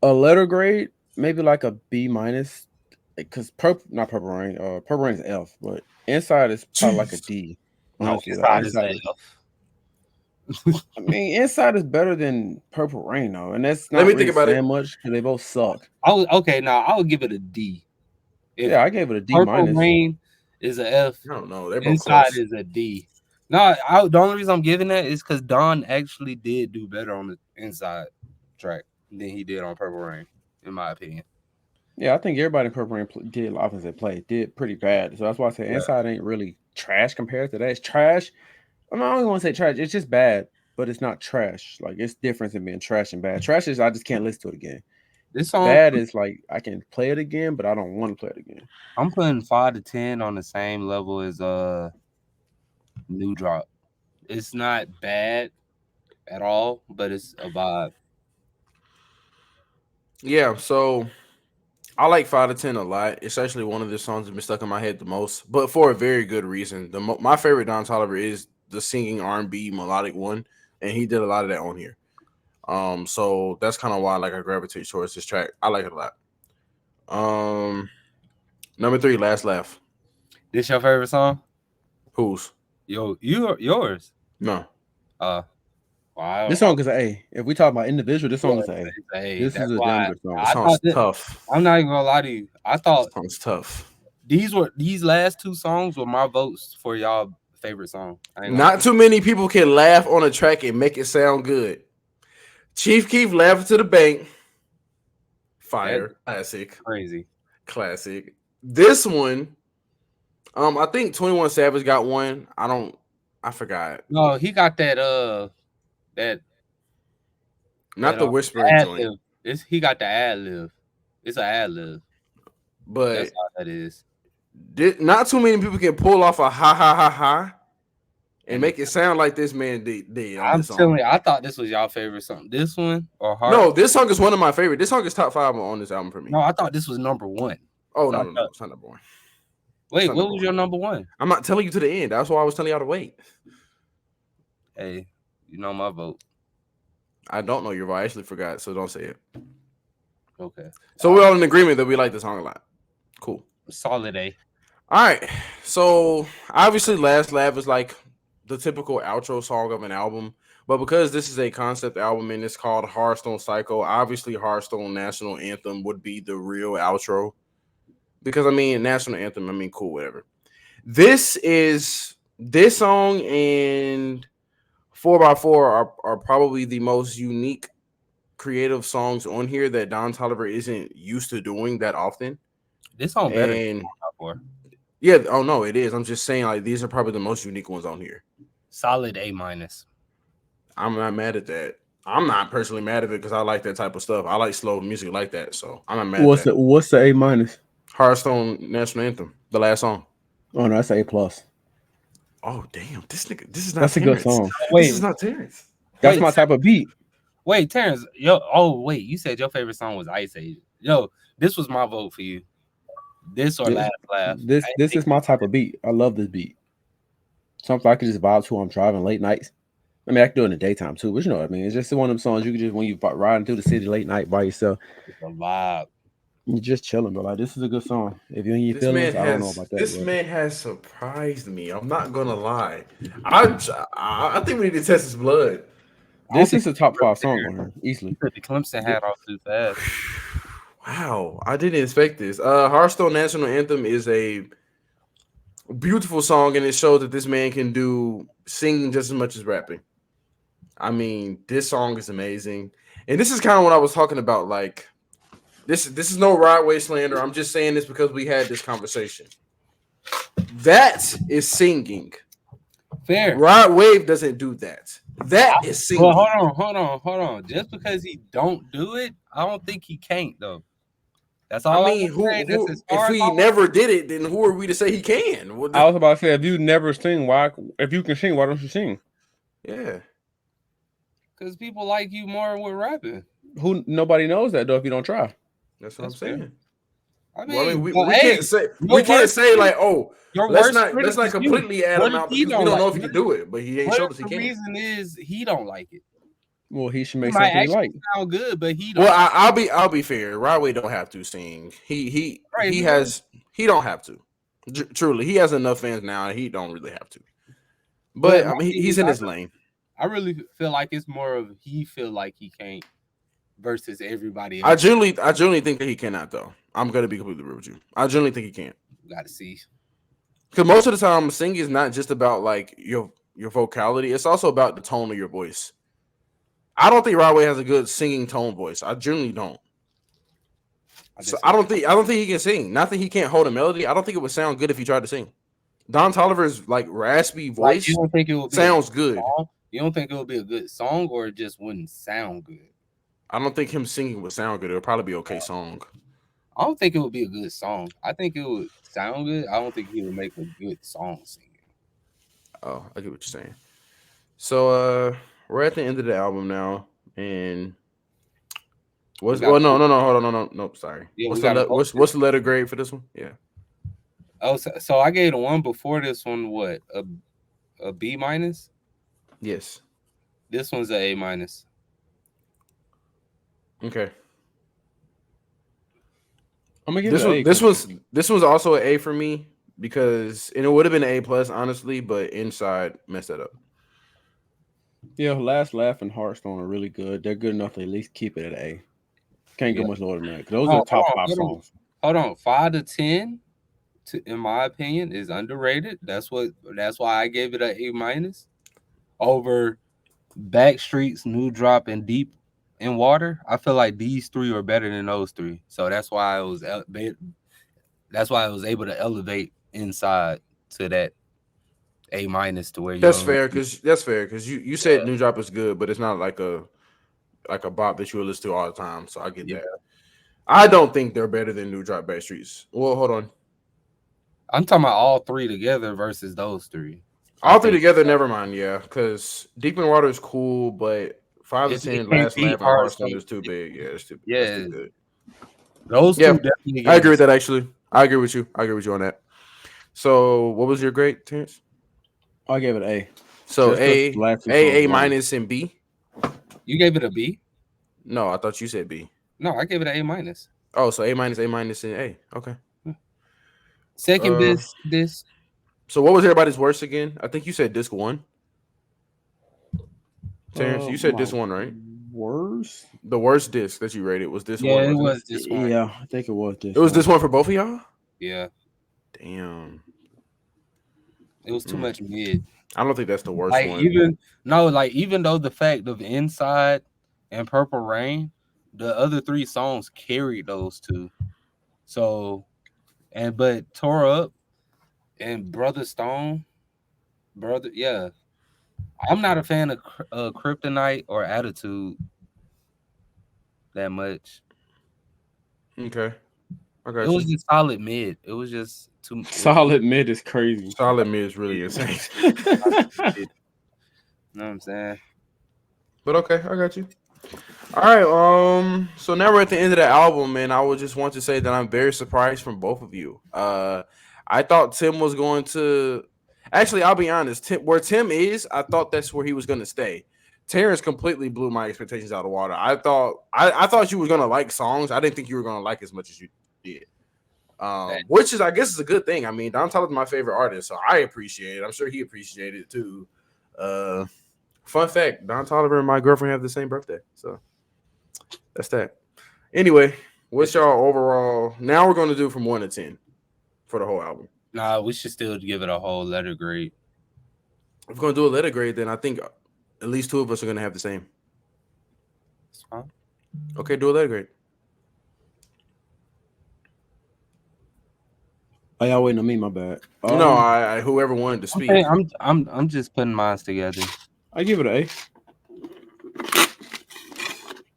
a letter grade, maybe like a B minus. Because not Purple Rain. Purple Rain is F, but Inside is probably like a D. No, Honestly, Inside is a F. I mean, Inside is better than Purple Rain though, and that's not Let me really think about saying it. much because they both suck. Okay, now I would give it a D. If Yeah, I gave it a D Purple minus. Rain is a F. I don't know. They're both Inside close. is a D. No, the only reason I'm giving that is because Don actually did do better on the Inside track than he did on Purple Rain, in my opinion. Yeah, I think everybody in Purple Rain did offensive play, did pretty bad. So that's why I say Inside ain't really trash compared to that. It's trash. I don't even want to say trash. It's just bad, but it's not trash. Like it's different than being trash and bad. Trash is I just can't listen to it again. This song, Bad is like I can play it again, but I don't want to play it again. I'm putting 5 to 10 on the same level as New Drop. It's not bad at all, but it's a vibe. Yeah, so I like 5 to 10 a lot. It's actually one of the songs that's been stuck in my head the most, but for a very good reason. My favorite Don Toliver is the singing R&B melodic one, and he did a lot of that on here. So that's kind of why like I gravitate towards this track. I like it a lot. Number 3, Last Laugh. This your favorite song? Whose? Yours. No. Wow. This song is an A. If we talk about individual, this song is an A. Hey, This is a damn good song. This song's tough. I'm not even gonna lie to you. I thought This song's tough. these last 2 songs were my votes for y'all favorite song. Not too many people can laugh on a track and make it sound good. Chief Keef laughing to the bank. Fire. Classic. Classic. This one, I think 21 Savage got one. I forgot. No, he got that not the whispering joint. He got the ad lib. It's an ad lib. But that's all that is. Not too many people can pull off a ha ha ha ha and make it sound like this man did. I'm telling you, I thought this was y'all favorite song. This one or Hard? No, this song is one of my favorite. This song is top 5 on this album for me. No, I thought this was number 1. Oh no, it's not number 1. Wait, what was your number 1? I'm not telling you to the end. That's why I was telling y'all to wait. Hey, you know my vote. I don't know your vote. I actually forgot, so don't say it. Okay. So we're all in agreement that we like this song a lot. Cool. Solid A. All right. So obviously, Last Laugh is like the typical outro song of an album, but because this is a concept album and it's called Hardstone Psycho, obviously Hardstone National Anthem would be the real outro. Because I mean, national anthem. I mean, cool, whatever. This song and 4x4 are probably the most unique creative songs on here that Don Toliver isn't used to doing that often. This song better than 4x4. Yeah, oh no, it is. I'm just saying, like, these are probably the most unique ones on here. Solid A minus. I'm not mad at that. I'm not personally mad at it because I like that type of stuff. I like slow music like that, so I'm not mad at that. What's the A minus? Hardstone National Anthem, the last song. Oh no, that's A plus. Oh damn, this is not. That's Terrence. A good song. Wait, this is not Terrence. That's my type of beat. Wait, Terrence, wait, you said your favorite song was Ice Age. Yo, this was my vote for you. This or Last Laugh. This is my type of beat. I love this beat. Something I could just vibe to when I'm driving late nights. I mean, I can do it in the daytime too, but you know what I mean. It's just one of them songs you can just when you riding through the city late night by yourself. It's a vibe. You're just chilling, but like this is a good song. If you're in your feelings, I don't know about that. This man has surprised me. I'm not gonna lie. I think we need to test his blood. This is a top 5 song on her, easily. The Clemson hat off too fast. Wow, I didn't expect this. Hearthstone National Anthem is a beautiful song, and it shows that this man can do singing just as much as rapping. I mean, this song is amazing. And this is kind of what I was talking about. Like this is no Rod Wave slander. I'm just saying this because we had this conversation. That is singing. Fair. Rod Wave doesn't do that. That is singing. Well, hold on. Just because he don't do it, I don't think he can't though. That's all. I mean, if he never did it, then who are we to say he can? I was about to say, if you never sing, if you can sing, why don't you sing? Yeah. Because people like you more with rapping. Nobody knows that though if you don't try. That's what I'm saying. Fair. I mean, we can't say like, oh, let's not completely add him out because we don't know if he can do it, but he ain't showed us he can. The reason is he don't like it. Well, he should make something he like. Sound good, but he don't. Well, I'll be fair. Rodway don't have to sing. He don't have to. Truly, he has enough fans now, and he don't really have to. But I mean, he's in his lane. I really feel like it's more of he feel like he can't versus everybody else. I generally think that he cannot though. I'm gonna be completely real with you. I generally think he can't. Got to see. Because most of the time, singing is not just about like your vocality. It's also about the tone of your voice. I don't think Rodway has a good singing tone voice. I generally don't. I don't think he can sing. Not that he can't hold a melody. I don't think it would sound good if he tried to sing. Don Toliver's like raspy voice you don't think it would sounds good. Song? You don't think it would be a good song, or it just wouldn't sound good? I don't think him singing would sound good. It would probably be okay song. I don't think it would be a good song. I think it would sound good. I don't think he would make a good song singing. Oh, I get what you're saying. So we're at the end of the album now, and no, hold on, no, sorry. Yeah, what's the letter grade for this one? Yeah. Oh, so I gave the one before this one what a B minus? Yes. This one's a A minus. Okay. I'm gonna give it an A. This was also an A for me because it would have been an A plus honestly, but Inside messed that up. Yeah, Last Laugh and Hardstone are really good. They're good enough to at least keep it at A. Can't go much lower than that. Those are top 5 songs. Hold on, 5 to 10, in my opinion, is underrated. That's why I gave it an A minus over Backstreet's New Drop and Deep in Water. I feel like these 3 are better than those 3, so that's why I was able to elevate Inside to that A minus to where you. That's fair because you said New Drop is good, but it's not like a bop that you would listen to all the time. So I get that. I don't think they're better than New Drop Backstreets. Well, hold on. I'm talking about all 3 together versus those 3. All 3 together, never mind. Yeah, because Deep in Water is cool, but 5 to 10, Last Laugh, and Hardstone is too big. Yeah, it's too good. Those 2 definitely. I agree with that. Actually, I agree with you on that. So, what was your grade, Terrence? I gave it A. So A minus, and B. You gave it a B? No, I thought you said B. No, I gave it an A minus. Oh, so A minus, and A. Okay. Second best disc. So what was everybody's worst again? I think you said disc 1. Terrence, you said disc 1, right? Worst? The worst disc that you rated was this one. Yeah, it was this one. Yeah, I think it was this. It was this one for both of y'all? Yeah. Damn. It was too much mid. I don't think that's the worst one. Even though the fact of Inside and Purple Rain, the other 3 songs carried those 2. So, but Tore Up and Brother Stone, I'm not a fan of Kryptonite or Attitude that much. Okay. It was just solid mid. It was just too solid mid is crazy. Solid mid is really insane. You know what I'm saying? But okay, I got you. All right. So now we're at the end of the album, and I would just want to say that I'm very surprised from both of you. I thought Tim was going to. Actually, I'll be honest. Where Tim is, I thought that's where he was going to stay. Terrence completely blew my expectations out of the water. I thought you were going to like songs. I didn't think you were going to like as much as you did. Which is, I guess, is a good thing. I mean, Don Toliver's my favorite artist, so I appreciate it. I'm sure he appreciated it too. Fun fact: Don Toliver and my girlfriend have the same birthday, so that's that. Anyway, what's y'all overall? Now we're going to do from 1 to 10 for the whole album. Nah, we should still give it a whole letter grade. If we're going to do a letter grade, then I think at least 2 of us are going to have the same. That's fine. Okay, do a letter grade. Oh, y'all waiting on me? My bad. No, I whoever wanted to speak. I'm just putting mine together. I give it an A.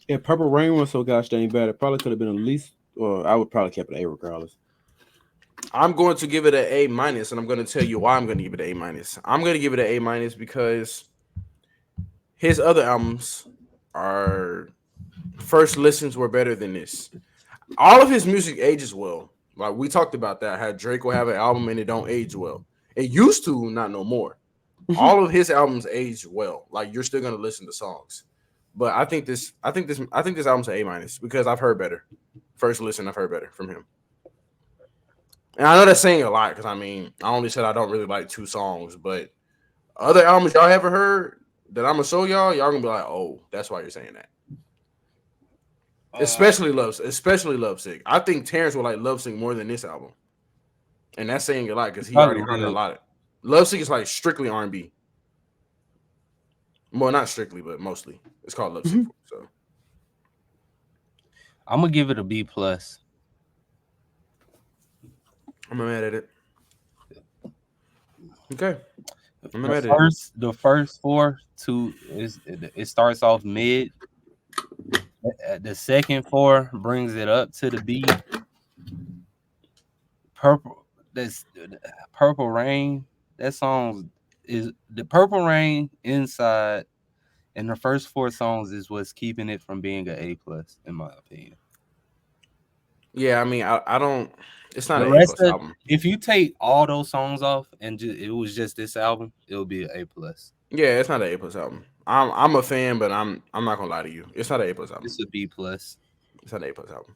If Purple Rain was so gosh dang bad, it probably could have been at least. Well, I would probably kept it A regardless. I'm going to give it an A minus, and I'm going to tell you why I'm going to give it an A minus. I'm going to give it an A minus because his other albums are first listens were better than this. All of his music ages well. Like we talked about that, how Drake will have an album and it don't age well. It used to, not no more. All of his albums age well. Like you're still gonna listen to songs. But I think this album's an A minus because I've heard better. First listen, I've heard better from him. And I know that's saying a lot because I mean I only said I don't really like 2 songs, but other albums y'all ever heard that I'm gonna show y'all gonna be like, oh, that's why you're saying that. Especially Lovesick. I think Terrence will like Lovesick more than this album, and that's saying a lot because he already heard it a lot. Lovesick is like strictly R&B. Well, not strictly, but mostly. It's called Lovesick. So I'm gonna give it a B plus. I'm not mad at it. Okay, I'm not mad at it. The first 4 it starts off mid. The second 4 brings it up to the B. Purple Rain. That song is the Purple Rain Inside, and the first 4 songs is what's keeping it from being an A plus, in my opinion. Yeah, I mean, I don't. It's not an A plus album. If you take all those songs off and it was just this album, it would be an A plus. Yeah, it's not an A plus album. I'm a fan, but I'm not gonna lie to you. It's not an A plus album. It's a B plus. It's not an A plus album.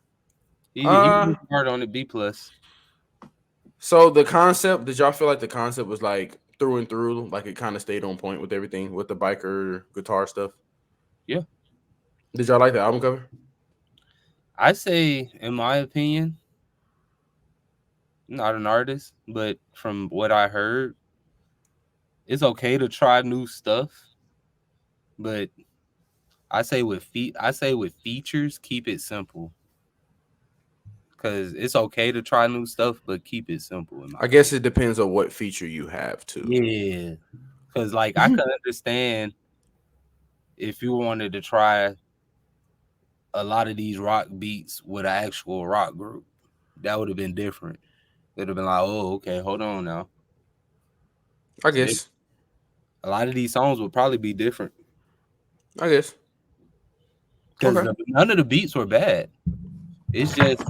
He was hard on the B plus. So the concept, did y'all feel like the concept was like through and through, like it kind of stayed on point with everything, with the biker guitar stuff? Yeah. Did y'all like the album cover? I say, in my opinion, not an artist, but from what I heard, it's okay to try new stuff, but I say with features, keep it simple. Because it's okay to try new stuff, but keep it simple. I guess it depends on what feature you have too. Yeah, because like I could understand if you wanted to try a lot of these rock beats with an actual rock group, that would have been different. It'd have been like, oh, okay, hold on now. I guess a lot of these songs would probably be different. I guess because none of the beats were bad. It's just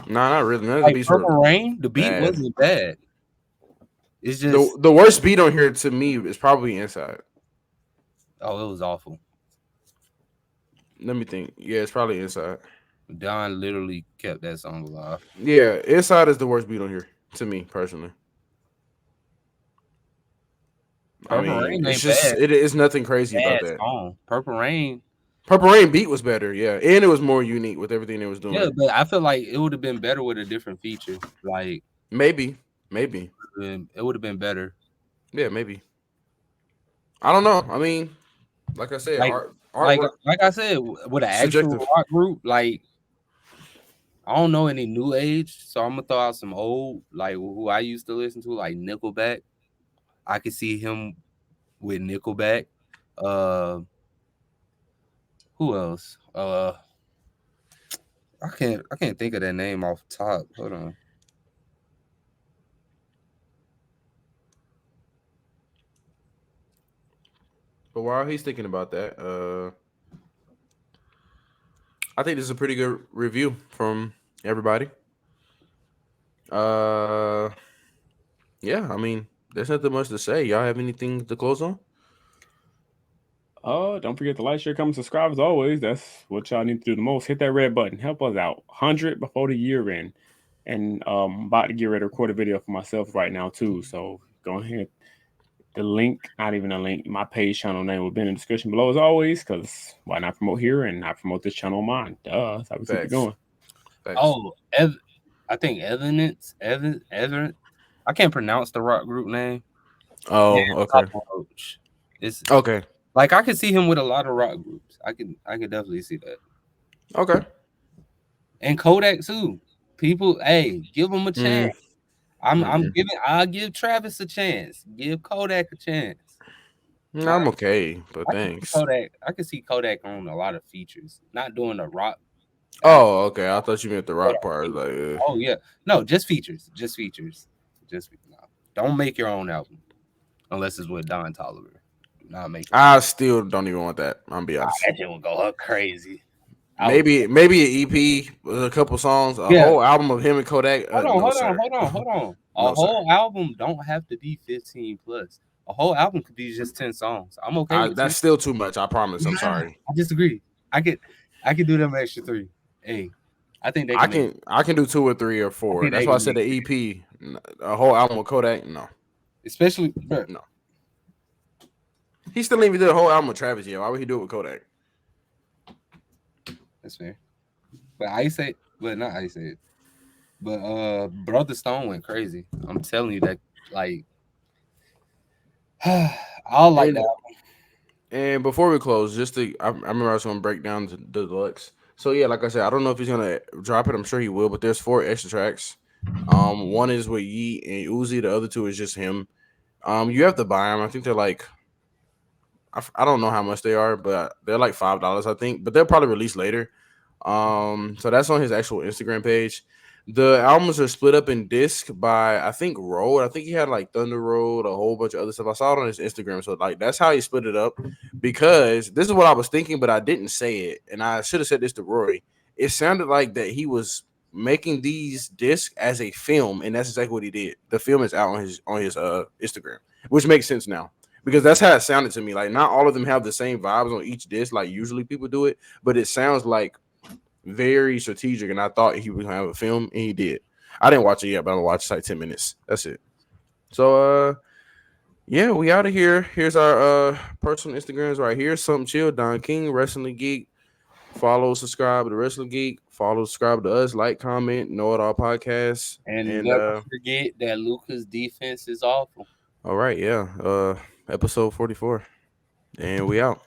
not really. None of like the beats Purple were Rain. The beat wasn't bad. It's just the worst beat on here to me is probably Inside. Oh, it was awful. Let me think. Yeah, it's probably Inside. Don literally kept that song alive. Yeah, Inside is the worst beat on here to me personally. Purple Rain it's just bad. It's nothing crazy about that. Song. Purple Rain beat was better, yeah, and it was more unique with everything it was doing. Yeah, but I feel like it would have been better with a different feature. Like maybe it would have been better. Yeah, maybe. I don't know. I mean, like I said, like I said, with an actual rock group, like I don't know any new age, so I'm gonna throw out some old, like who I used to listen to, like Nickelback. I could see him with Nickelback. Who else? I can't think of that name off the top. Hold on. But while he's thinking about that, I think this is a pretty good review from everybody. Yeah, I mean, there's nothing much to say. Y'all have anything to close on? Don't forget to like, share, comment, subscribe as always. That's what y'all need to do the most. Hit that red button. Help us out. 100 before the year end. And I'm about to get ready to record a video for myself right now too. So go ahead. The link, not even a link, my page channel name will be in the description below as always, because why not promote here and not promote this channel of mine? Duh, that's how we keep it going. Thanks. Oh, I think Evan. I can't pronounce the rock group name. Oh, yeah, okay. It's okay. Like I could see him with a lot of rock groups. I could definitely see that. Okay. And Kodak too. People, hey, give them a Mm, chance. I'm mm, giving. I'll give Travis a chance. Give Kodak a chance. Now I'm okay, but I can see thanks. Kodak. I can see Kodak on a lot of features. Not doing a rock album. Oh, okay. I thought you meant the rock part. Like, Oh yeah, no, just features. Just features. Just no. Don't make your own album unless it's with Don Tolliver. Do not make your own. I still don't even want that. I'm gonna be honest. That shit will go up crazy. I would. Maybe an EP with a couple songs, a Yeah. whole album of him and Kodak. No, sir. Hold on. A No, sir. whole album don't have to be 15 plus. A whole album could be just 10 songs. I'm okay with 10. That's still too much. I promise. I'm Nah, sorry. I disagree. I could I could do them extra 3. Hey, I think they I can make can I can do 2 or 3 or I 4. think That's they why I can said make the EP, a whole album with Kodak. No, especially bro, no. He still ain't even did a whole album with Travis yet. Why would he do it with Kodak? that's fair. But I say but not I said. But Brother Stone went crazy. I'm telling you that like I like And that. and before we close, I remember I was gonna break down the deluxe. So yeah, like I said, I don't know if he's gonna drop it. I'm sure he will, but there's 4 extra tracks. One is with Yeet and Uzi. The other 2 is just him. You have to buy them. I think they're like I don't know how much they are, but they're like $5, I think. But they'll probably release later. So that's on his actual Instagram page. The albums are split up in disc by I think Road. I think he had like Thunder Road, a whole bunch of other stuff. I saw it on his Instagram. So like that's how he split it up. Because this is what I was thinking, but I didn't say it, and I should have said this to Rory. It sounded like that he was making these discs as a film, and that's exactly what he did. The film is out on his Instagram, which makes sense now because that's how it sounded to me. Like not all of them have the same vibes on each disc, like usually people do it, but it sounds like very strategic. And I thought he was gonna have a film, and he did. I didn't watch it yet, but I'm gonna watch like 10 minutes. That's it. So yeah, we out of here. Here's our personal Instagrams right here. Something chill, Don King, Wrestling Geek. Follow, subscribe to Wrestling Geek. Follow, subscribe to us. Like, comment, Know It All Podcast. And And never forget that Luca's defense is awful. all right, yeah. Episode 44. And we out.